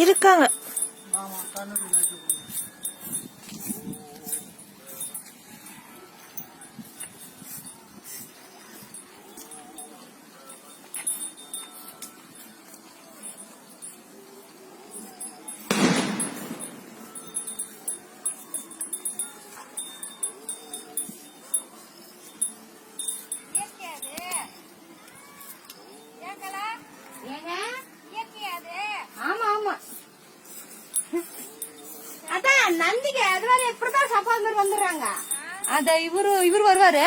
இருக்காங்க. நந்திக்கு அது மாதிரி எப்படிதான் சப்பால் மாதிரி வந்துடுறாங்க. அத இவரு வருவாரு.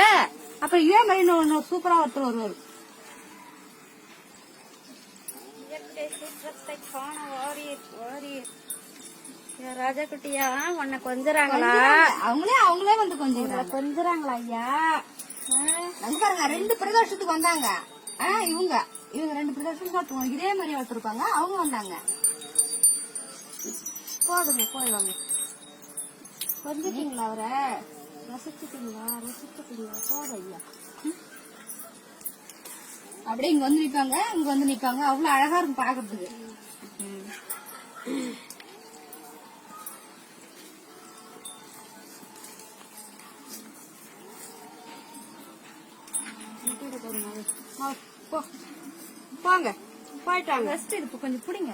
அப்புறம் இதே மாதிரி சூப்பரா ஒருத்தர் வருவாரு. ராஜா குட்டியா உன்னை கொஞ்சறாங்களா? அவங்களே வந்து கொஞ்சறாங்களா ஐயா? பாருங்க 2 பிரதோஷத்துக்கு வந்தாங்க. இவங்க 2 பிரதோஷத்துக்கு இதே மாதிரி ஒருத்தருப்பாங்க. அவங்க வந்தாங்க. போதுங்க போய் வாங்க. கொஞ்சிட்டீங்களா அவரை? ரசிச்சுட்டீங்களா? போதும் ஐயா. அப்படியே இங்க வந்து நிப்பாங்க. அவ்வளவு அழகா இருக்கும் பாக்குறதுக்கு. போங்க போயிட்டாங்க. கொஞ்சம் பிடிங்க.